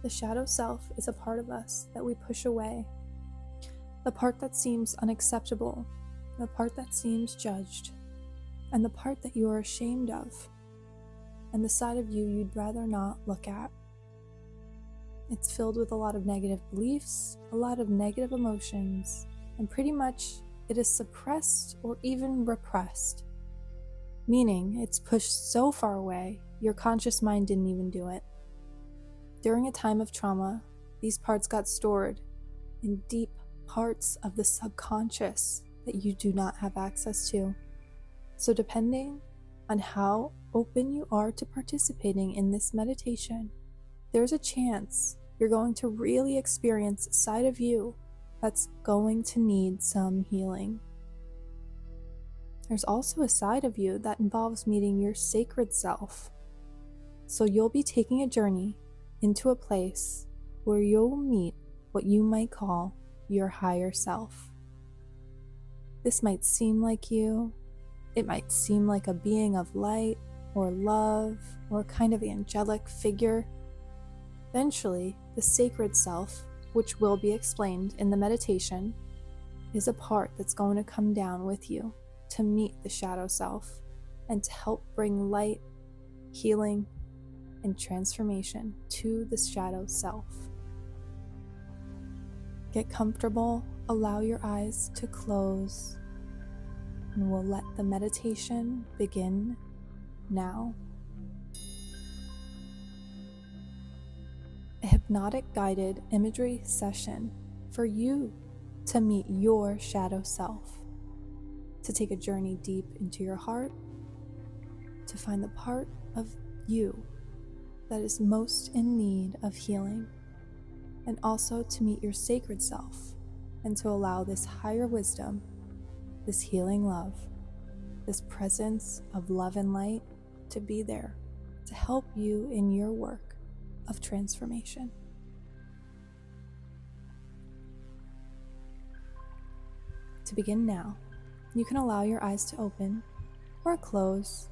The shadow self is a part of us that we push away. The part that seems unacceptable, the part that seems judged, and the part that you are ashamed of, and the side of you you'd rather not look at. It's filled with a lot of negative beliefs, a lot of negative emotions, and pretty much it is suppressed or even repressed, meaning it's pushed so far away your conscious mind didn't even do it. During a time of trauma, these parts got stored in deep parts of the subconscious that you do not have access to. So depending on how open you are to participating in this meditation, there's a chance you're going to really experience a side of you that's going to need some healing. There's also a side of you that involves meeting your sacred self. So you'll be taking a journey into a place where you'll meet what you might call your higher self. This might seem like you. It might seem like a being of light or love or a kind of angelic figure. Eventually, the sacred self, which will be explained in the meditation, is a part that's going to come down with you to meet the shadow self and to help bring light, healing, and transformation to the shadow self. Get comfortable, allow your eyes to close, and we'll let the meditation begin now. A hypnotic guided imagery session for you to meet your shadow self, to take a journey deep into your heart, to find the part of you that is most in need of healing, and also to meet your sacred self and to allow this higher wisdom, this healing love, this presence of love and light to be there to help you in your work of transformation. To begin now, you can allow your eyes to open or close.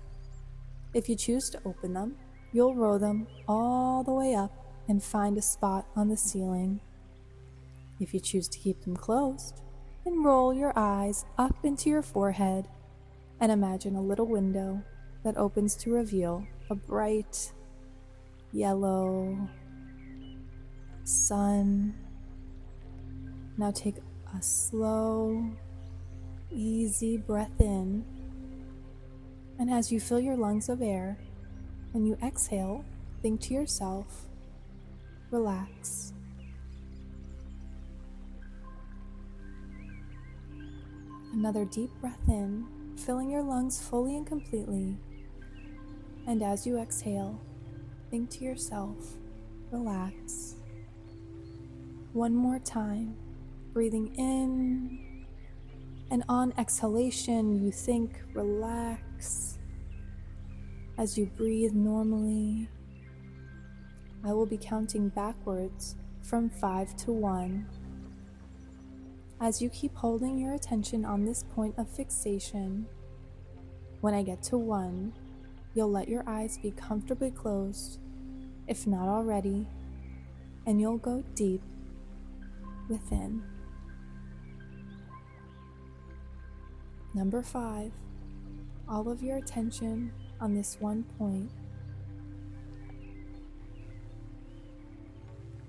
If you choose to open them, you'll roll them all the way up and find a spot on the ceiling. If you choose to keep them closed, then roll your eyes up into your forehead and imagine a little window that opens to reveal a bright yellow sun. Now take a slow, easy breath in, and as you fill your lungs of air, when you exhale, think to yourself, relax. Another deep breath in, filling your lungs fully and completely, and as you exhale, think to yourself, relax. One more time, breathing in, and on exhalation, you think, relax. As you breathe normally, I will be counting backwards from 5 to 1. As you keep holding your attention on this point of fixation, when I get to 1, you'll let your eyes be comfortably closed, if not already, and you'll go deep within. Number 5, all of your attention on this one point.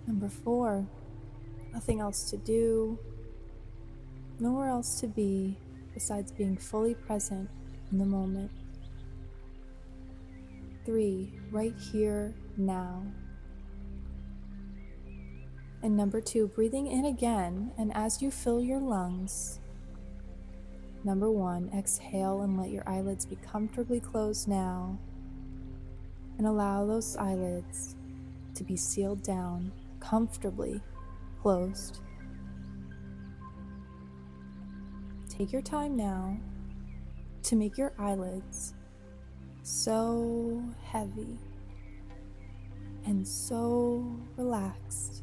Number 4, nothing else to do, nowhere else to be besides being fully present in the moment. 3, right here, now. And number 2, breathing in again, and as you fill your lungs, number 1, exhale and let your eyelids be comfortably closed now, and allow those eyelids to be sealed down, comfortably closed. Take your time now to make your eyelids so heavy and so relaxed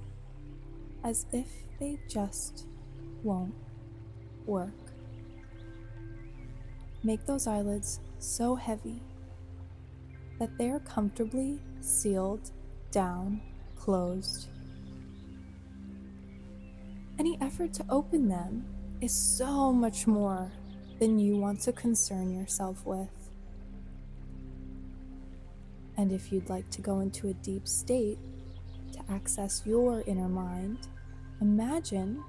as if they just won't work. Make those eyelids so heavy that they are comfortably sealed down, closed. Any effort to open them is so much more than you want to concern yourself with. And if you'd like to go into a deep state to access your inner mind, imagine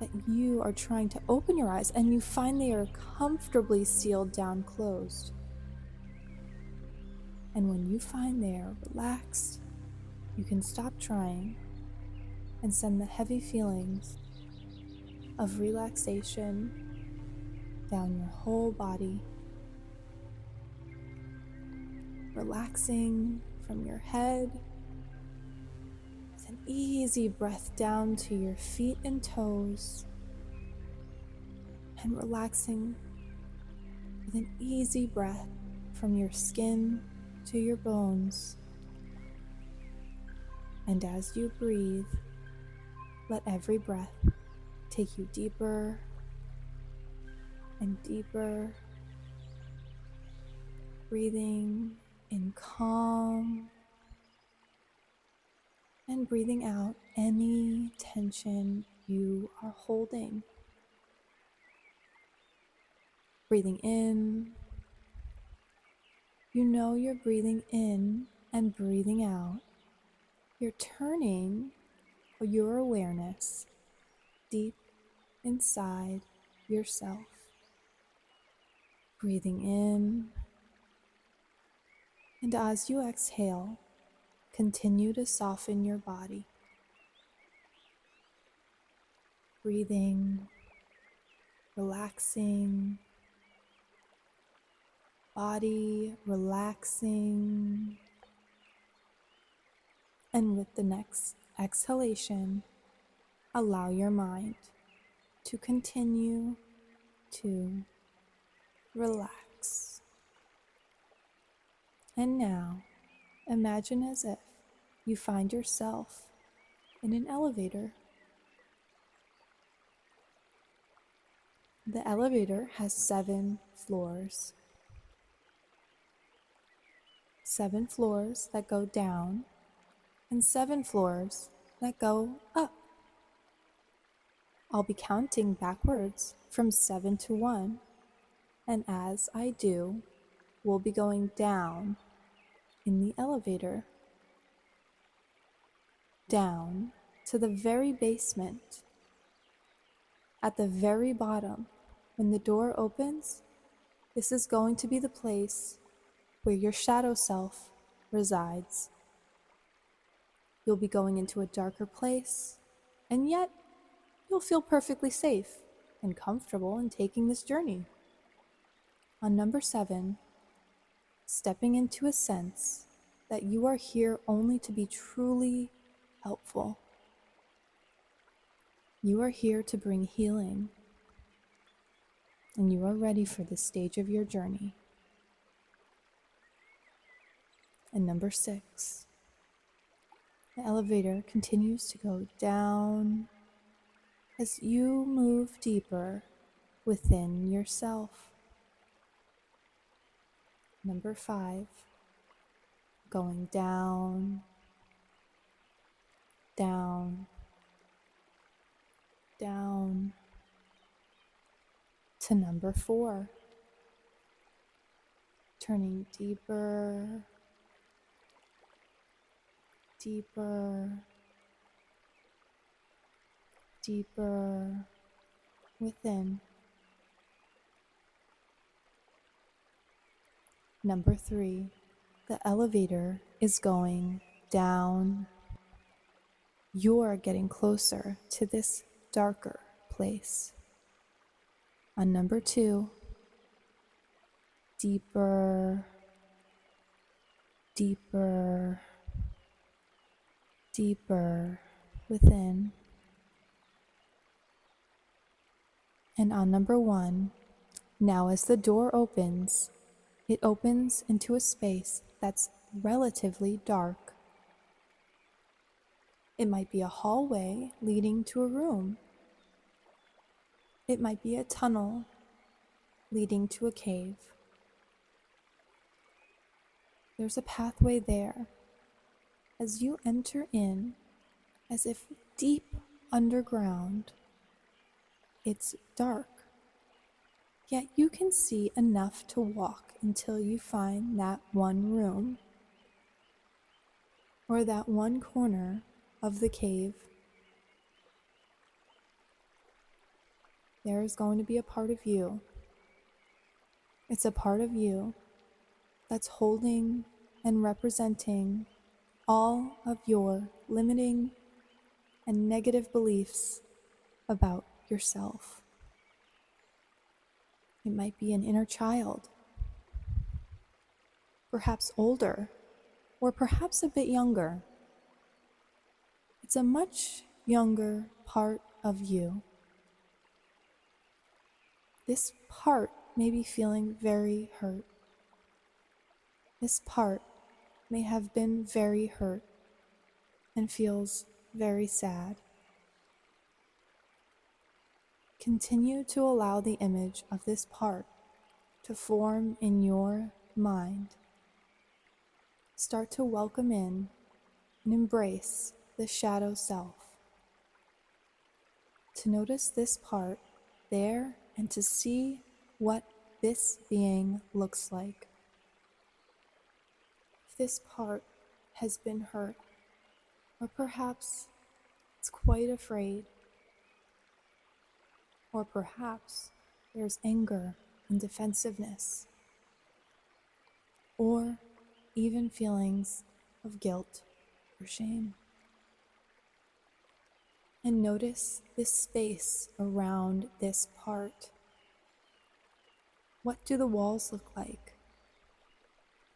that you are trying to open your eyes and you find they are comfortably sealed down closed. And when you find they are relaxed, you can stop trying and send the heavy feelings of relaxation down your whole body, relaxing from your head with an easy breath down to your feet and toes, and relaxing with an easy breath from your skin to your bones. And as you breathe, let every breath take you deeper and deeper, breathing in calm and breathing out any tension you are holding. Breathing in, you know you're breathing in, and breathing out, you're turning your awareness deep inside yourself. Breathing in, and as you exhale, continue to soften your body. Breathing, relaxing, body relaxing. And with the next exhalation, allow your mind to continue to relax. And now, imagine as if you find yourself in an elevator. The elevator has 7 floors. 7 floors that go down, and 7 floors that go up. I'll be counting backwards from 7 to 1, and as I do, we'll be going down in the elevator, down to the very basement. At the very bottom, when the door opens, this is going to be the place where your shadow self resides. You'll be going into a darker place, and yet you'll feel perfectly safe and comfortable in taking this journey. On number 7, stepping into a sense that you are here only to be truly helpful. You are here to bring healing, and you are ready for this stage of your journey. And number 6, the elevator continues to go down as you move deeper within yourself. Number 5, going down, down, down, to number 4, turning deeper, deeper, deeper within. Number 3, the elevator is going down. You're getting closer to this darker place. On number 2, deeper, deeper, deeper within. And on number 1, now as the door opens, it opens into a space that's relatively dark. It might be a hallway leading to a room. It might be a tunnel leading to a cave. There's a pathway there, as you enter in, as if deep underground, it's dark. Yet you can see enough to walk until you find that one room or that one corner of the cave. There is going to be a part of you. It's a part of you that's holding and representing all of your limiting and negative beliefs about yourself. It might be an inner child, perhaps older, or perhaps a bit younger. It's a much younger part of you. This part may be feeling very hurt. This part may have been very hurt and feels very sad. Continue to allow the image of this part to form in your mind. Start to welcome in and embrace the shadow self. To notice this part there and to see what this being looks like. If this part has been hurt, or perhaps it's quite afraid, or perhaps there's anger and defensiveness, or even feelings of guilt or shame. And notice this space around this part. What do the walls look like?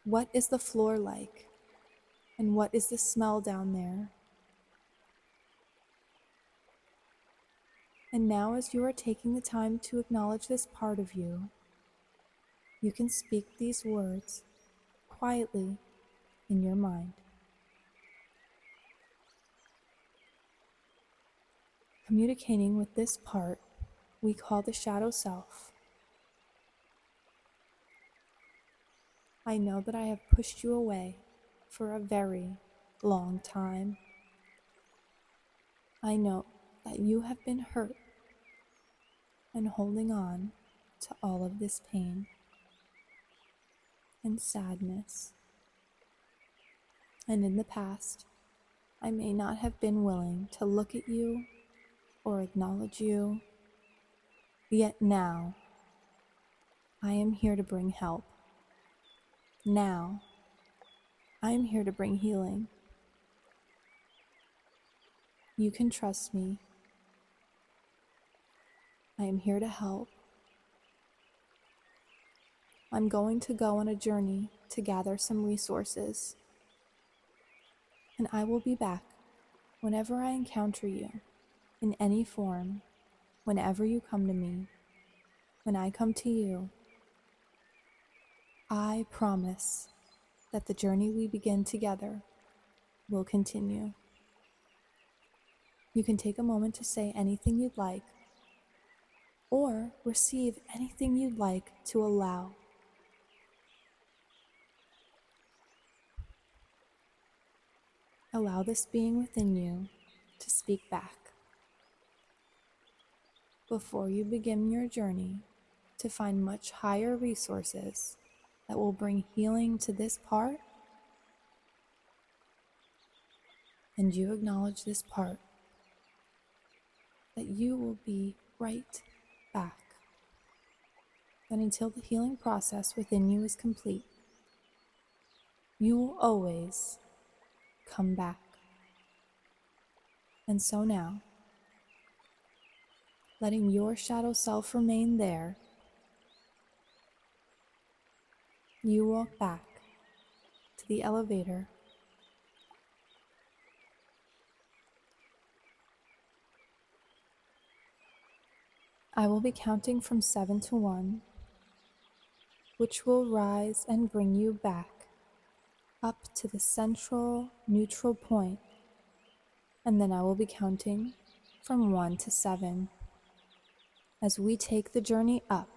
What is the floor like? And what is the smell down there? And now, as you are taking the time to acknowledge this part of you, you can speak these words quietly in your mind. Communicating with this part we call the shadow self. I know that I have pushed you away for a very long time. I know that you have been hurt and holding on to all of this pain and sadness. And in the past, I may not have been willing to look at you or acknowledge you, yet now I am here to bring help. Now I am here to bring healing. You can trust me. I am here to help. I'm going to go on a journey to gather some resources, and I will be back whenever I encounter you, in any form, whenever you come to me, when I come to you. I promise that the journey we begin together will continue. You can take a moment to say anything you'd like, or receive anything you'd like to allow. Allow this being within you to speak back. Before you begin your journey to find much higher resources that will bring healing to this part, and you acknowledge this part, that you will be right back. And until the healing process within you is complete, you will always come back. And so now, letting your shadow self remain there, you walk back to the elevator. I will be counting from 7 to 1, which will rise and bring you back up to the central neutral point, and then I will be counting from 1 to 7 as we take the journey up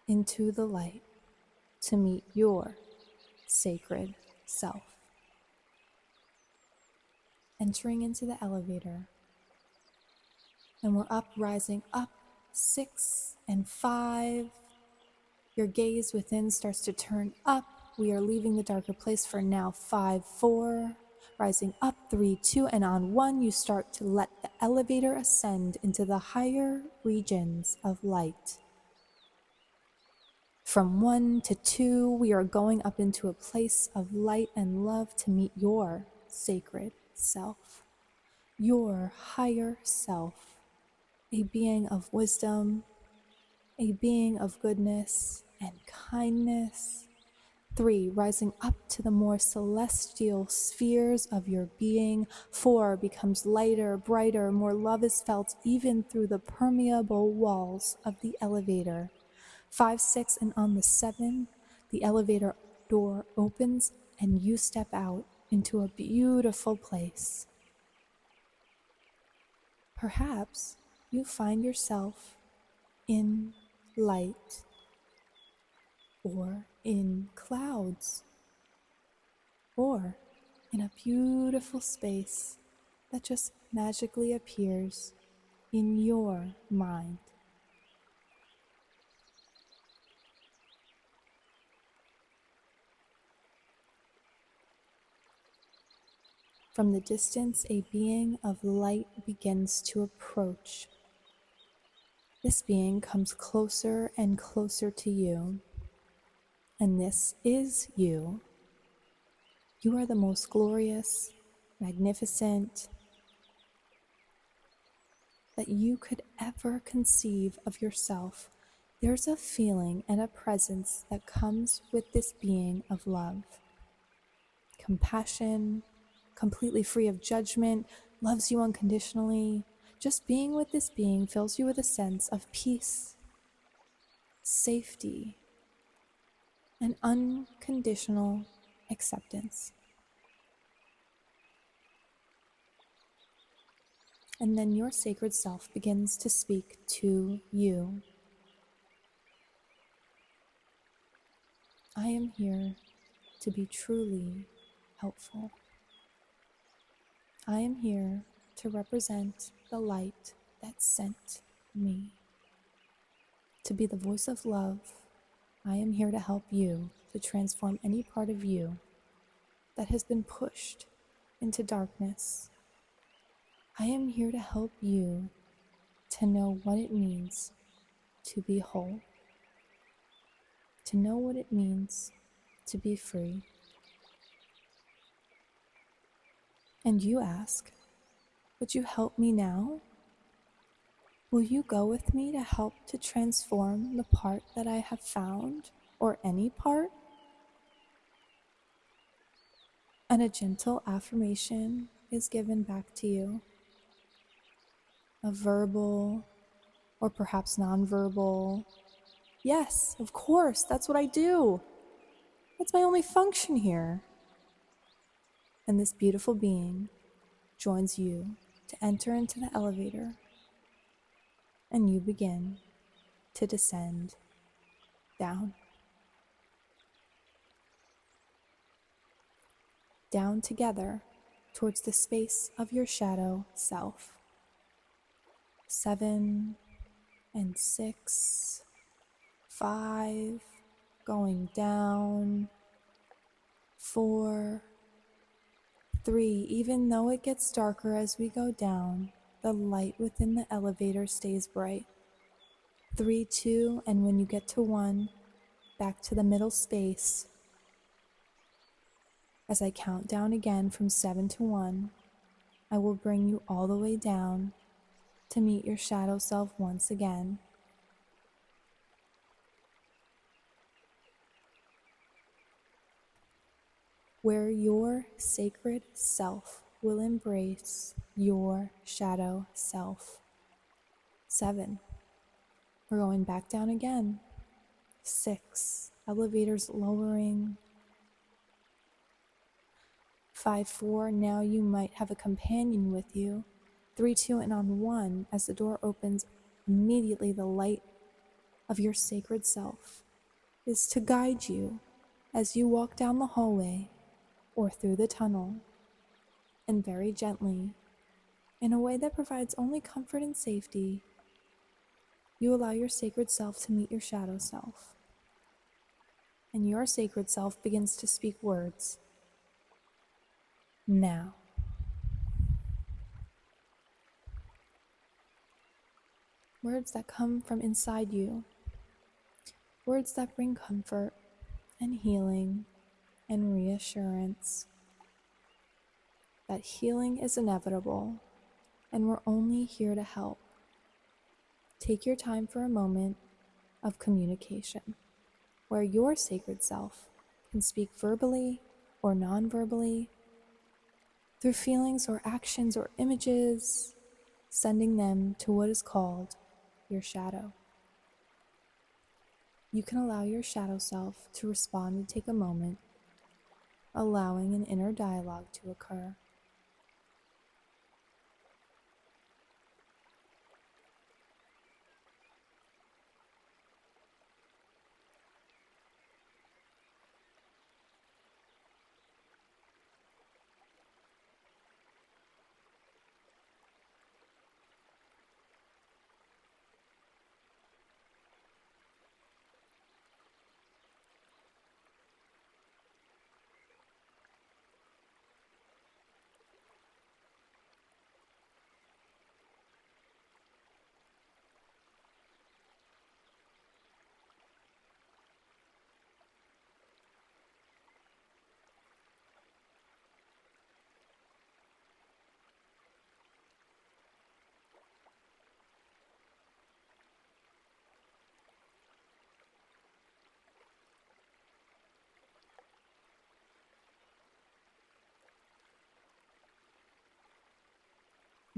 into the light to meet your sacred self. entering into the elevator. And we're up, rising up, 6 and 5. Your gaze within starts to turn up. We are leaving the darker place for now 5, 4, rising up 3, 2, and on 1, you start to let the elevator ascend into the higher regions of light. From 1 to 2, we are going up into a place of light and love to meet your sacred self, your higher self, a being of wisdom, a being of goodness and kindness. 3, rising up to the more celestial spheres of your being. 4, becomes lighter, brighter, more love is felt even through the permeable walls of the elevator. 5, 6, and on the 7, the elevator door opens and you step out into a beautiful place. Perhaps you find yourself in light or in clouds or in a beautiful space that just magically appears in your mind. From the distance, a being of light begins to approach. This being comes closer and closer to you, and this is you. You are the most glorious, magnificent that you could ever conceive of yourself. There's a feeling and a presence that comes with this being of love. Compassion, completely free of judgment, loves you unconditionally. Just being with this being fills you with a sense of peace, safety, and unconditional acceptance. And then your sacred self begins to speak to you. I am here to be truly helpful. I am here to represent the light that sent me. To be the voice of love, I am here to help you to transform any part of you that has been pushed into darkness. I am here to help you to know what it means to be whole, to know what it means to be free. And you ask, would you help me now? Will you go with me to help to transform the part that I have found, or any part? And a gentle affirmation is given back to you. A verbal, or perhaps nonverbal, yes, of course, that's what I do. That's my only function here. And this beautiful being joins you to enter into the elevator, and you begin to descend down. Down together towards the space of your shadow self. 7 and 6, 5, going down, 4, 3, even though it gets darker as we go down, the light within the elevator stays bright. 3, 2, and when you get to 1, back to the middle space. As I count down again from 7 to 1, I will bring you all the way down to meet your shadow self once again. Where your sacred self will embrace your shadow self. 7. We're going back down again. 6. Elevators lowering. 5, 4. Now you might have a companion with you. 3, 2, and on 1, as the door opens, immediately the light of your sacred self is to guide you as you walk down the hallway or through the tunnel. and very gently, in a way that provides only comfort and safety, you allow your sacred self to meet your shadow self. And your sacred self begins to speak words. Now. Words that come from inside you. Words that bring comfort and healing and reassurance. That healing is inevitable and we're only here to help. Take your time for a moment of communication where your sacred self can speak verbally or non-verbally through feelings or actions or images, sending them to what is called your shadow. You can allow your shadow self to respond and take a moment, allowing an inner dialogue to occur.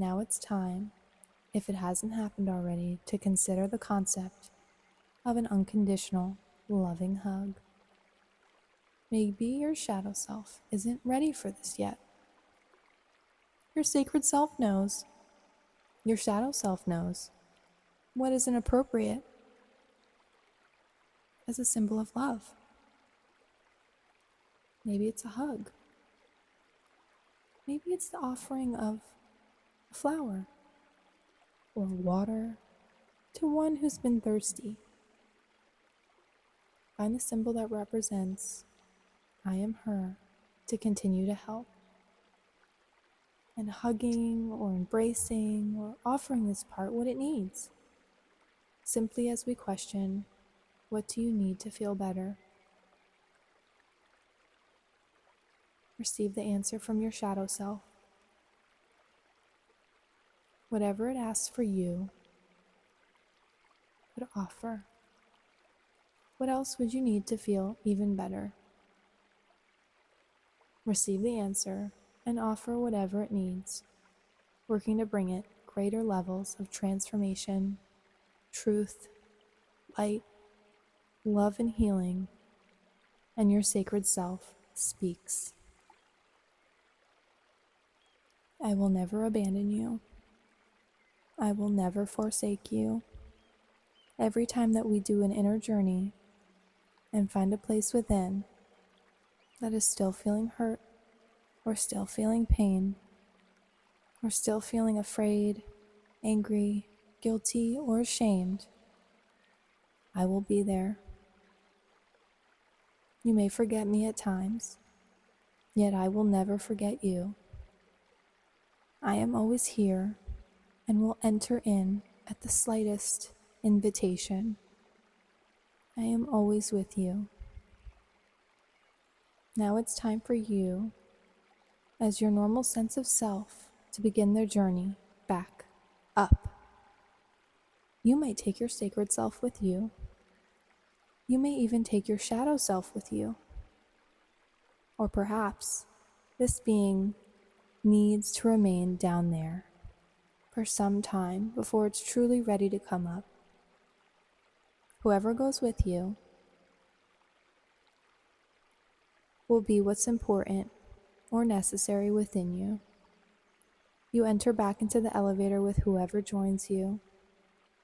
Now it's time, if it hasn't happened already, to consider the concept of an unconditional, loving hug. Maybe your shadow self isn't ready for this yet. Your sacred self knows. Your shadow self knows what isn't appropriate as a symbol of love. Maybe it's a hug. Maybe it's the offering of a flower or water to one who's been thirsty. Find the symbol that represents I am her to continue to help. And hugging or embracing or offering this part what it needs. Simply as we question, what do you need to feel better? Receive the answer from your shadow self. Whatever it asks for you, would offer. What else would you need to feel even better? Receive the answer and offer whatever it needs, working to bring it greater levels of transformation, truth, light, love, and healing, and your sacred self speaks. I will never abandon you. I will never forsake you. Every time that we do an inner journey and find a place within that is still feeling hurt, or still feeling pain, or still feeling afraid, angry, guilty, or ashamed, I will be there. You may forget me at times, yet I will never forget you. I am always here and will enter in at the slightest invitation. I am always with you. Now it's time for you, as your normal sense of self, to begin their journey back up. You might take your sacred self with you. You may even take your shadow self with you. Or perhaps this being needs to remain down there for some time before it's truly ready to come up. Whoever goes with you will be what's important or necessary within you. You enter back into the elevator with whoever joins you,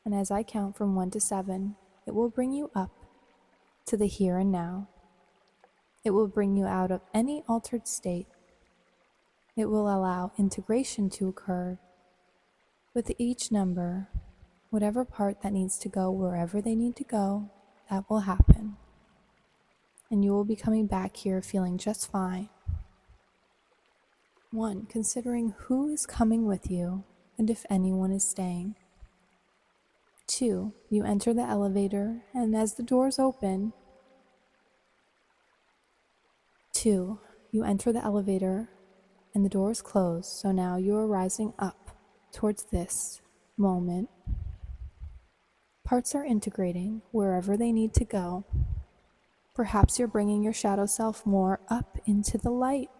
and as I count from 1 to 7, it will bring you up to the here and now. It will bring you out of any altered state. It will allow integration to occur. With each number, whatever part that needs to go wherever they need to go, that will happen. And you will be coming back here feeling just fine. 1. Considering who is coming with you and if anyone is staying. 2. You enter the elevator, and as the doors open, 2. You enter the elevator and the doors close, so now you are rising up towards this moment. Parts are integrating wherever they need to go. Perhaps you're bringing your shadow self more up into the light.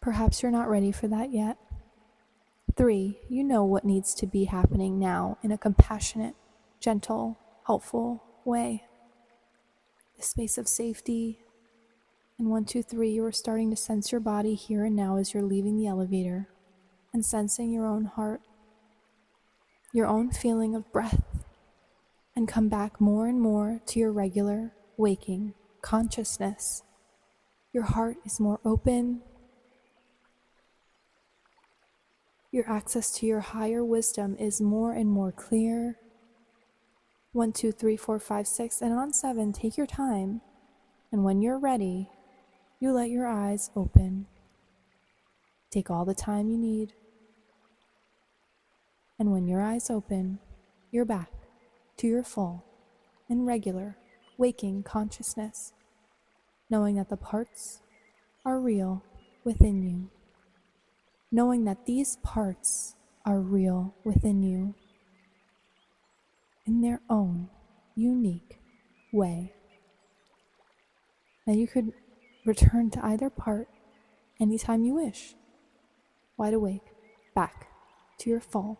Perhaps you're not ready for that yet. 3. You know what needs to be happening now in a compassionate, gentle, helpful way. The space of safety. And 1, 2, 3, you are starting to sense your body here and now as you're leaving the elevator and sensing your own heart, your own feeling of breath, and come back more and more to your regular waking consciousness. Your heart is more open. Your access to your higher wisdom is more and more clear. 1, 2, 3, 4, 5, 6, and on 7, take your time. And when you're ready, you let your eyes open. Take all the time you need. And when your eyes open, you're back to your full and regular waking consciousness, knowing that the parts are real within you. Knowing that these parts are real within you in their own unique way. Now you could return to either part anytime you wish. Wide awake, back to your full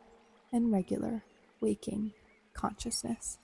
and regular waking consciousness.